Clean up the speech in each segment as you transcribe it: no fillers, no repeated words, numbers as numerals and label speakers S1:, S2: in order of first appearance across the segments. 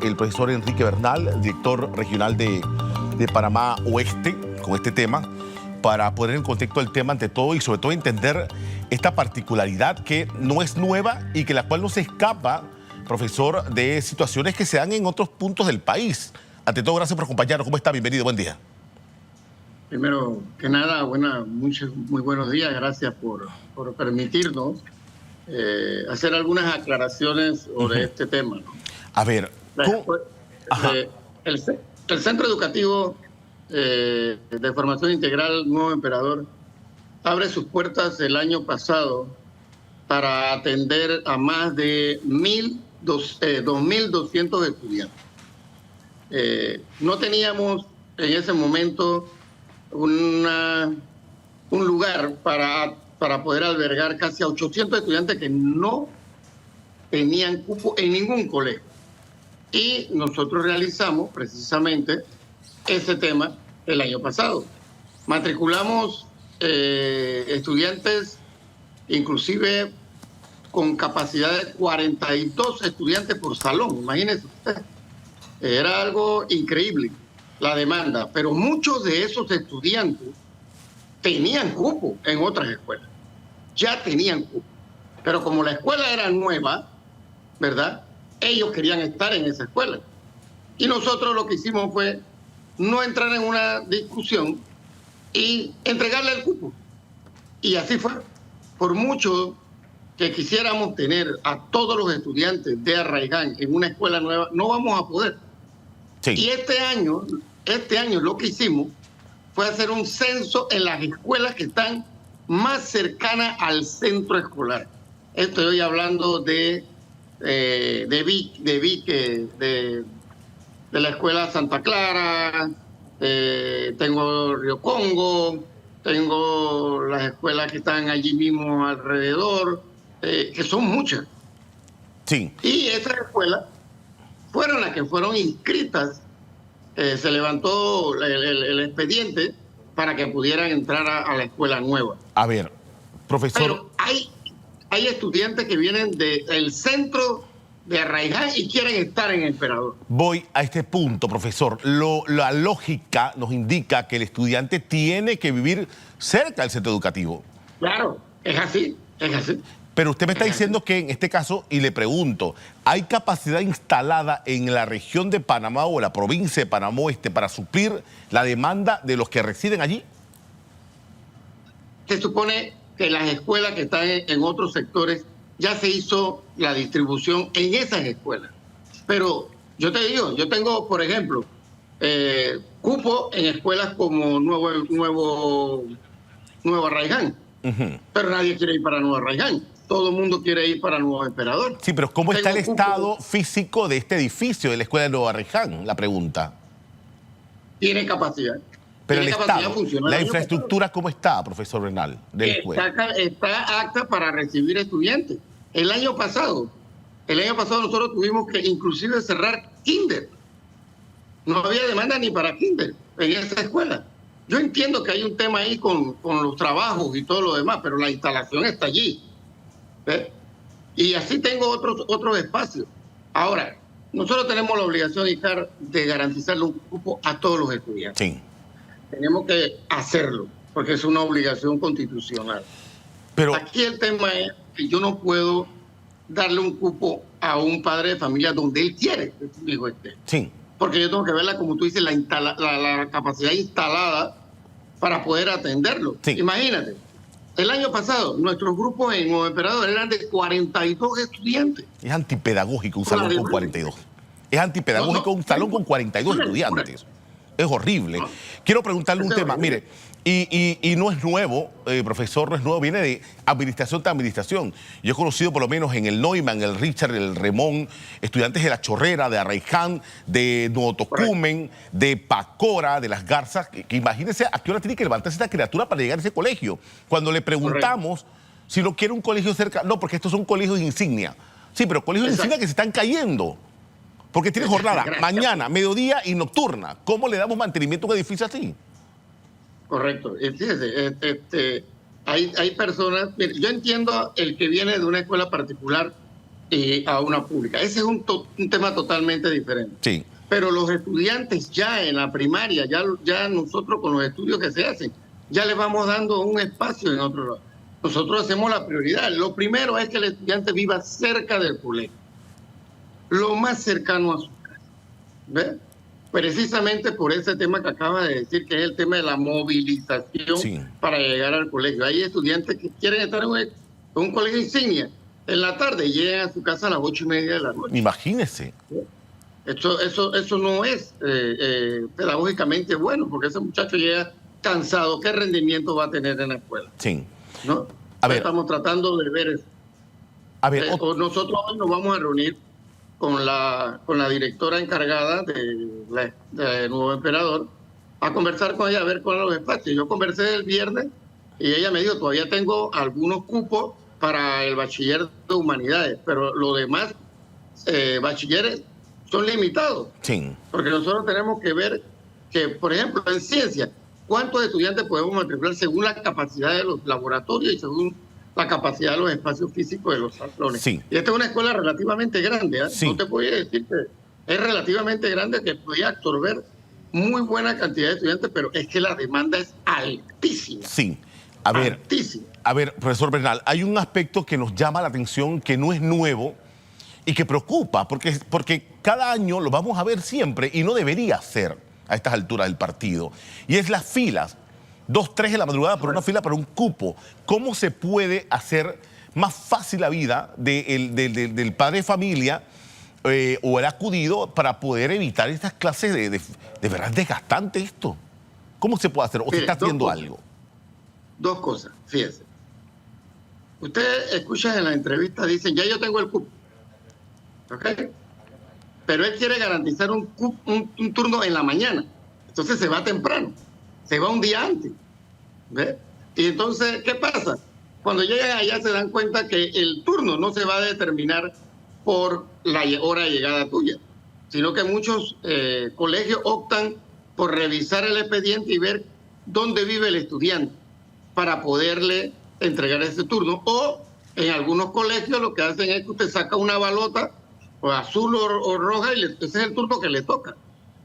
S1: El profesor Enrique Bernal, director regional de Panamá Oeste, con este tema, para poner en contexto el tema ante todo y sobre todo entender esta particularidad que no es nueva y que la cual no se escapa, profesor, de situaciones que se dan en otros puntos del país. Ante todo, gracias por acompañarnos. ¿Cómo está? Bienvenido, buen día.
S2: Primero que nada, muy buenos días. Gracias por permitirnos hacer algunas aclaraciones sobre este tema, ¿no?
S1: A ver,
S2: el Centro Educativo de Formación Integral Nuevo Emperador abre sus puertas el año pasado para atender a más de 2.200 estudiantes. No teníamos en ese momento un lugar para poder albergar casi a 800 estudiantes que no tenían cupo en ningún colegio. Y nosotros realizamos precisamente ese tema el año pasado. Matriculamos estudiantes, inclusive con capacidad de 42 estudiantes por salón. Imagínense usted. Era algo increíble la demanda, pero muchos de esos estudiantes tenían cupo en otras escuelas. Ya tenían cupo. Pero como la escuela era nueva, ¿verdad?, ellos querían estar en esa escuela. Y nosotros lo que hicimos fue no entrar en una discusión y entregarle el cupo. Y así fue. Por mucho que quisiéramos tener a todos los estudiantes de Arraiján en una escuela nueva, no vamos a poder. Sí. Y este año lo que hicimos fue hacer un censo en las escuelas que están más cercanas al centro escolar. Estoy hablando de la escuela Santa Clara, tengo Río Congo, tengo las escuelas que están allí mismo alrededor, que son muchas. Sí. Y esas escuelas fueron las que fueron inscritas. Se levantó el expediente para que pudieran entrar a la escuela nueva.
S1: A ver, profesor.
S2: Pero hay estudiantes que vienen del centro de Arraiján y quieren estar en Emperador.
S1: Voy a este punto, profesor. La lógica nos indica que el estudiante tiene que vivir cerca del centro educativo.
S2: Claro, es así, es así.
S1: Pero usted me está diciendo que en este caso, y le pregunto, ¿hay capacidad instalada en la región de Panamá o la provincia de Panamá Oeste para suplir la demanda de los que residen allí?
S2: Se supone que las escuelas que están en otros sectores ya se hizo la distribución en esas escuelas. Pero yo te digo, yo tengo, por ejemplo, cupo en escuelas como Nuevo Arraiján. Pero nadie quiere ir para Nuevo Arraiján. Todo el mundo quiere ir para Nuevo Emperador.
S1: Sí, pero ¿cómo está el estado físico de este edificio de la escuela de Nuevo Arraiján? La pregunta.
S2: Tiene capacidad.
S1: Pero el estado, la infraestructura, ¿cómo está, profesor Bernal, de la escuela?
S2: Está apta para recibir estudiantes. El año pasado nosotros tuvimos que inclusive cerrar kinder. No había demanda ni para kinder en esa escuela. Yo entiendo que hay un tema ahí con los trabajos y todo lo demás, pero la instalación está allí. ¿Ves? Y así tengo otros espacios. Ahora, nosotros tenemos la obligación, Icar, de garantizarle un cupo a todos los estudiantes. Sí. Tenemos que hacerlo, porque es una obligación constitucional. Pero aquí el tema es que yo no puedo darle un cupo a un padre de familia donde él quiere que su hijo esté. Sí. Porque yo tengo que verla, como tú dices, la capacidad instalada para poder atenderlo. Sí. Imagínate, el año pasado nuestros grupos en Nuevo Emperador eran de 42 estudiantes.
S1: Es antipedagógico un salón con 42. Es antipedagógico un salón con 42 estudiantes. Es horrible. Quiero preguntarle un tema. Mire, y no es nuevo, profesor, no es nuevo, viene de administración tras administración. Yo he conocido por lo menos en el Neumann, el Richard, el Remón, estudiantes de La Chorrera, de Arraiján, de Nuevo Tocumen, de Pacora, de Las Garzas, que imagínense a qué hora tiene que levantarse esta criatura para llegar a ese colegio. Cuando le preguntamos si no quiere un colegio cerca, no, porque estos son colegios insignia. Sí, pero colegios insignia que se están cayendo. Porque tiene jornada mañana, mediodía y nocturna. ¿Cómo le damos mantenimiento a un edificio así?
S2: Correcto. Fíjese, hay personas... Yo entiendo el que viene de una escuela particular y a una pública. Ese es un tema totalmente diferente.
S1: Sí.
S2: Pero los estudiantes ya en la primaria, ya nosotros con los estudios que se hacen, ya les vamos dando un espacio en otro lado. Nosotros hacemos la prioridad. Lo primero es que el estudiante viva cerca del colegio, lo más cercano a su casa. ¿Ves? Precisamente por ese tema que acaba de decir, que es el tema de la movilización para llegar al colegio. Hay estudiantes que quieren estar en un colegio insignia en la tarde y llegan a su casa a las 8:30 de la noche.
S1: Imagínese.
S2: Eso no es pedagógicamente bueno, porque ese muchacho llega cansado. ¿Qué rendimiento va a tener en la escuela?
S1: Sí.
S2: ¿No?
S1: A ver.
S2: Estamos tratando de ver eso.
S1: A ver,
S2: nosotros hoy nos vamos a reunir con la directora encargada de Nuevo Emperador a conversar con ella, a ver cuáles son los espacios. Yo conversé el viernes y ella me dijo, todavía tengo algunos cupos para el bachiller de humanidades, pero los demás bachilleres son limitados.
S1: Sí.
S2: Porque nosotros tenemos que ver que, por ejemplo, en ciencia, ¿cuántos estudiantes podemos matricular según la capacidad de los laboratorios y según la capacidad de los espacios físicos de los salones?
S1: Sí.
S2: Y esta es una escuela relativamente grande, ¿eh?
S1: Sí.
S2: No te podía decir que es relativamente grande, que podía absorber muy buena cantidad de estudiantes, pero es que la demanda es altísima.
S1: Sí. A ver,
S2: altísima.
S1: A ver, profesor Bernal, hay un aspecto que nos llama la atención, que no es nuevo y que preocupa, porque cada año lo vamos a ver siempre y no debería ser a estas alturas del partido. Y es las filas, 2, 3 de la madrugada por una fila para un cupo. ¿Cómo se puede hacer más fácil la vida del padre de familia o el acudido para poder evitar estas clases de verdad desgastante esto? ¿Cómo se puede hacer? ¿O se está haciendo algo?
S2: Dos cosas, fíjese. Usted escucha en la entrevista, dicen, ya yo tengo el cupo. ¿Ok? Pero él quiere garantizar un turno en la mañana. Entonces se va temprano. Se va un día antes. ¿Ve? Y entonces, ¿qué pasa? Cuando llegan allá se dan cuenta que el turno no se va a determinar por la hora de llegada tuya, sino que muchos colegios optan por revisar el expediente y ver dónde vive el estudiante para poderle entregar ese turno. O en algunos colegios lo que hacen es que usted saca una balota o azul o roja y ese es el turno que le toca.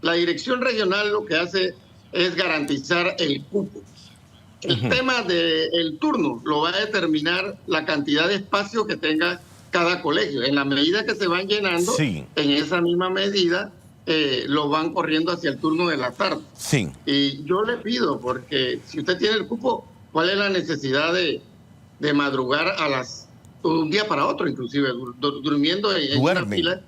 S2: La dirección regional lo que hace es garantizar el cupo. El tema del turno lo va a determinar la cantidad de espacio que tenga cada colegio. En la medida que se van llenando, en esa misma medida lo van corriendo hacia el turno de la tarde.
S1: Sí. Y
S2: yo le pido, porque si usted tiene el cupo, ¿cuál es la necesidad de madrugar un día para otro, inclusive, durmiendo en una fila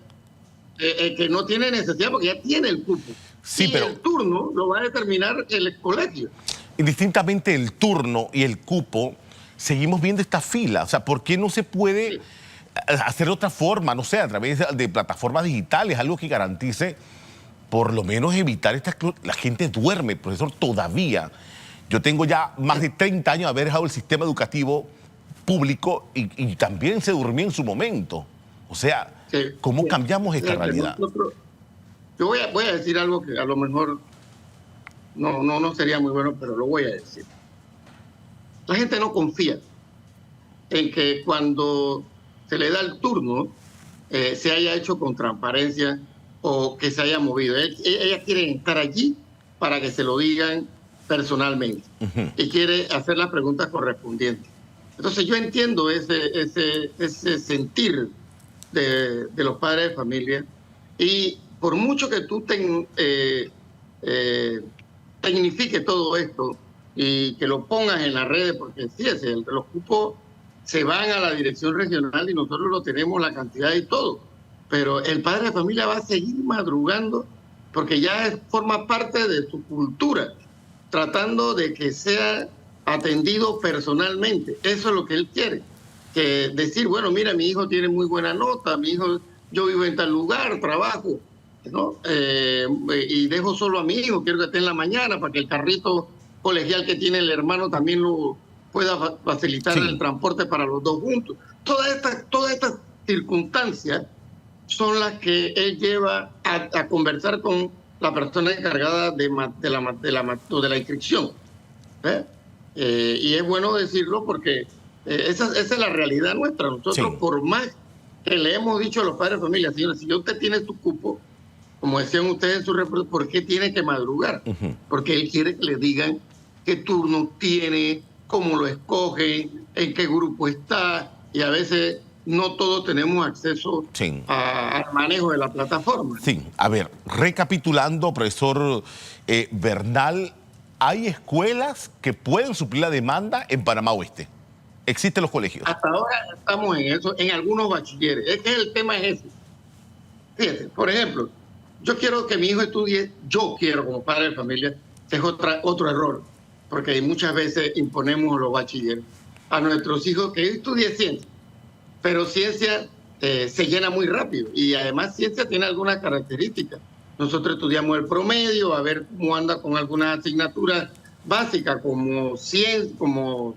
S2: que no tiene necesidad porque ya tiene el cupo?
S1: Sí, pero
S2: el turno lo va a determinar el colegio.
S1: Indistintamente el turno y el cupo, seguimos viendo esta fila. O sea, ¿por qué no se puede hacer de otra forma? No sé, a través de plataformas digitales, algo que garantice, por lo menos evitar estas... La gente duerme, profesor, todavía. Yo tengo ya más de 30 años de haber dejado el sistema educativo público y también se durmió en su momento. O sea, ¿cómo cambiamos esta realidad?
S2: Yo voy a decir algo que a lo mejor no sería muy bueno, pero lo voy a decir. La gente no confía en que cuando se le da el turno se haya hecho con transparencia o que se haya movido. Ellas quieren estar allí para que se lo digan personalmente y quiere hacer las preguntas correspondientes. Entonces yo entiendo ese sentir de los padres de familia, y por mucho que tú tecnifique todo esto y que lo pongas en las redes, porque sí, los cupos se van a la dirección regional y nosotros lo tenemos, la cantidad y todo, pero el padre de familia va a seguir madrugando porque ya forma parte de su cultura, tratando de que sea atendido personalmente. Eso es lo que él quiere. Que decir, bueno, mira, mi hijo tiene muy buena nota, yo vivo en tal lugar, trabajo, ¿no? Y dejo solo a mi hijo, quiero que esté en la mañana para que el carrito colegial que tiene el hermano también lo pueda facilitar el transporte para los dos juntos. Todas estas circunstancias son las que él lleva a conversar con la persona encargada de la inscripción. Y es bueno decirlo porque esa es la realidad nuestra. Nosotros, por más que le hemos dicho a los padres de familia, señores, si usted tiene su cupo, como decían ustedes en su reporte, ¿por qué tiene que madrugar? Porque él quiere que le digan qué turno tiene, cómo lo escoge, en qué grupo está, y a veces no todos tenemos acceso al manejo de la plataforma.
S1: Sí, a ver, recapitulando, profesor Bernal, ¿hay escuelas que pueden suplir la demanda en Panamá Oeste? ¿Existen los colegios?
S2: Hasta ahora estamos en eso, en algunos bachilleres. Es que el tema es ese. Fíjate, por ejemplo, yo quiero que mi hijo estudie, yo quiero como padre de familia, es otro error, porque muchas veces imponemos a los bachilleres a nuestros hijos que estudien ciencia, pero ciencia se llena muy rápido y además ciencia tiene algunas características. Nosotros estudiamos el promedio, a ver cómo anda con algunas asignaturas básicas como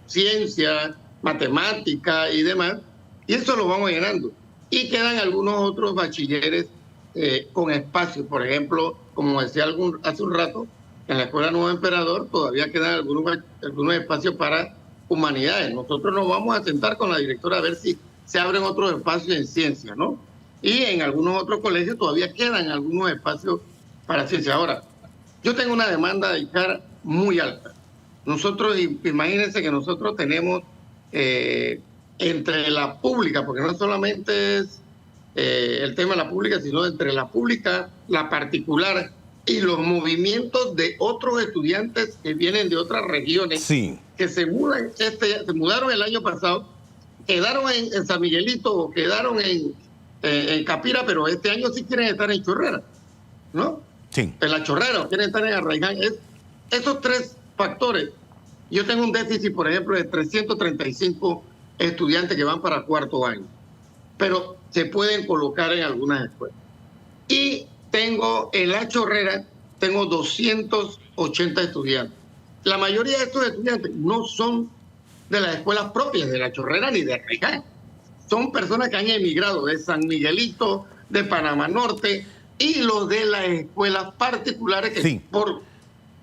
S2: ciencia, matemática y demás, y eso lo vamos llenando. Y quedan algunos otros bachilleres con espacio, por ejemplo, como decía hace un rato, en la Escuela Nuevo Emperador todavía quedan algunos espacios para humanidades. Nosotros nos vamos a sentar con la directora a ver si se abren otros espacios en ciencia, ¿no? Y en algunos otros colegios todavía quedan algunos espacios para ciencia. Ahora, yo tengo una demanda de ICAR muy alta. Nosotros, imagínense que nosotros tenemos entre la pública, porque no solamente es el tema de la pública, sino entre la pública, la particular y los movimientos de otros estudiantes que vienen de otras regiones, que se mudaron el año pasado, quedaron en San Miguelito o quedaron en Capira, pero este año sí quieren estar en Chorrera, ¿no?
S1: Sí.
S2: En la Chorrera, quieren estar en Arraiján. Esos tres factores. Yo tengo un déficit, por ejemplo, de 335 estudiantes que van para cuarto año, pero se pueden colocar en algunas escuelas. Y tengo en la Chorrera, tengo 280 estudiantes. La mayoría de estos estudiantes no son de las escuelas propias de la Chorrera ni de Arraiján. Son personas que han emigrado de San Miguelito, de Panamá Norte, y los de las escuelas particulares que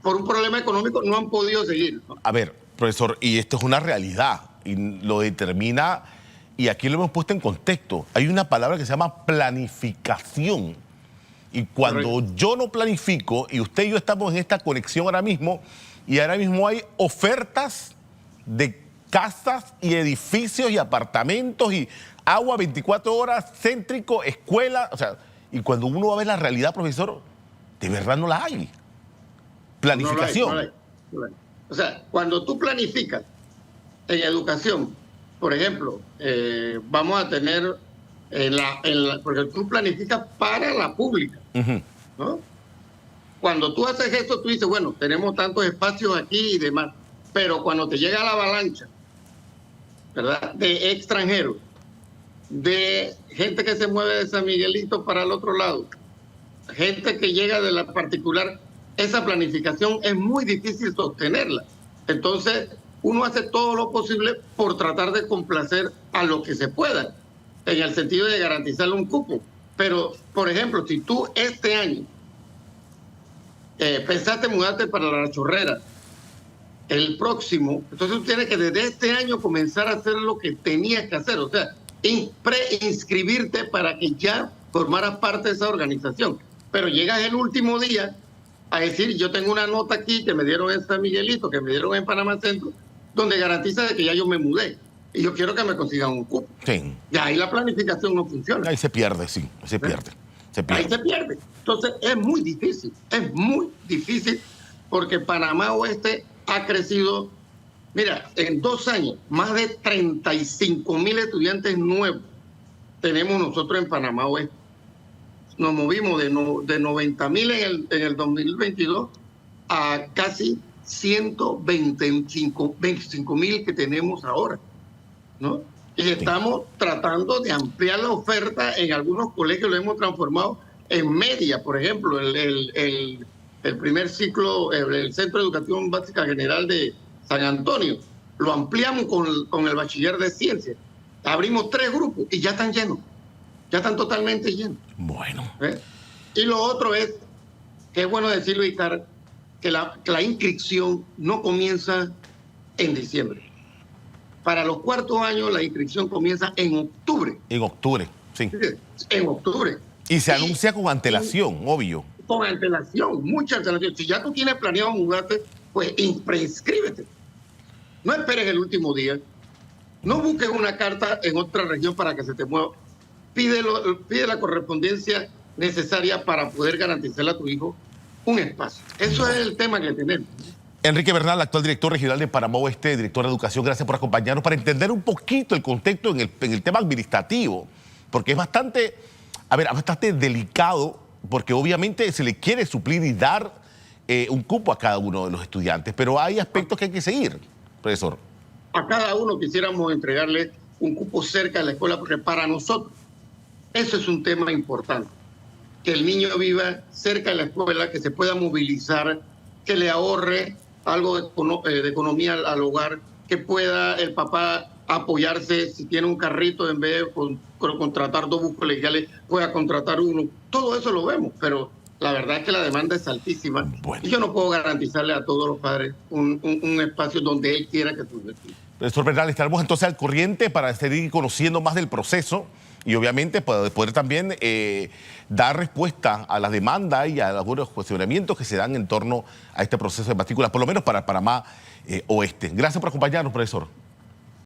S2: por un problema económico no han podido seguir, ¿no?
S1: A ver, profesor, y esto es una realidad, y lo determina, y aquí lo hemos puesto en contexto. Hay una palabra que se llama planificación. Y cuando yo no planifico, y usted y yo estamos en esta conexión ahora mismo, y ahora mismo hay ofertas de casas y edificios y apartamentos y agua 24 horas, céntrico, escuela, o sea, y cuando uno va a ver la realidad, profesor, de verdad no la hay. Planificación.
S2: No la hay. O sea, cuando tú planificas en educación, por ejemplo, vamos a tener porque tú planificas para la pública, ¿no? Cuando tú haces esto, tú dices, bueno, tenemos tantos espacios aquí y demás, pero cuando te llega la avalancha, ¿verdad?, de extranjeros, de gente que se mueve de San Miguelito para el otro lado, gente que llega de la particular, esa planificación es muy difícil sostenerla. Entonces, uno hace todo lo posible por tratar de complacer a lo que se pueda, en el sentido de garantizarle un cupo. Pero, por ejemplo, si tú este año pensaste mudarte para la Chorrera, el próximo, entonces tú tienes que desde este año comenzar a hacer lo que tenías que hacer, o sea, preinscribirte para que ya formaras parte de esa organización. Pero llegas el último día a decir, yo tengo una nota aquí que me dieron en San Miguelito, que me dieron en Panamá Centro, donde garantiza de que ya yo me mudé y yo quiero que me consigan un cupo.
S1: Sí.
S2: Y ahí la planificación no funciona.
S1: Ahí se pierde, sí, se pierde.
S2: Ahí se pierde. Entonces es muy difícil porque Panamá Oeste ha crecido, mira, en 2 años, más de 35,000 estudiantes nuevos tenemos nosotros en Panamá Oeste. Nos movimos de 90,000 en el 2022 a casi 125,000 que tenemos ahora, ¿no? Y estamos tratando de ampliar la oferta. En algunos colegios lo hemos transformado en media. Por ejemplo, el primer ciclo, el Centro de Educación Básica General de San Antonio, lo ampliamos con el bachiller de ciencias. Abrimos 3 grupos y ya están llenos. Ya están totalmente llenos.
S1: Bueno.
S2: Y lo otro es, que es bueno decirlo, Icar, que la inscripción no comienza en diciembre. Para los cuartos años la inscripción comienza en octubre.
S1: En octubre, Sí.
S2: En octubre.
S1: Y se anuncia con antelación, obvio.
S2: Con antelación, mucha antelación. Si ya tú tienes planeado mudarte, pues preinscríbete. No esperes el último día. No busques una carta en otra región para que se te mueva. Pide la correspondencia necesaria para poder garantizarle a tu hijo un espacio. Eso es el tema que tenemos.
S1: Enrique Bernal, actual director regional de Panamá Oeste, director de Educación, gracias por acompañarnos para entender un poquito el contexto en el tema administrativo, porque es bastante delicado, porque obviamente se le quiere suplir y dar un cupo a cada uno de los estudiantes, pero hay aspectos que hay que seguir, profesor.
S2: A cada uno quisiéramos entregarle un cupo cerca de la escuela, porque para nosotros eso es un tema importante, que el niño viva cerca de la escuela, que se pueda movilizar, que le ahorre algo de economía al hogar, que pueda el papá apoyarse si tiene un carrito, en vez de contratar dos buses colegiales, pueda contratar uno. Todo eso lo vemos, pero la verdad es que la demanda es altísima. Bueno. Y yo no puedo garantizarle a todos los padres un espacio donde él quiera que sus vecinos.
S1: Profesor Bernal, estaremos entonces al corriente para seguir conociendo más del proceso y obviamente poder también dar respuesta a las demandas y a algunos cuestionamientos que se dan en torno a este proceso de matrícula, por lo menos para Panamá Oeste. Gracias por acompañarnos, profesor.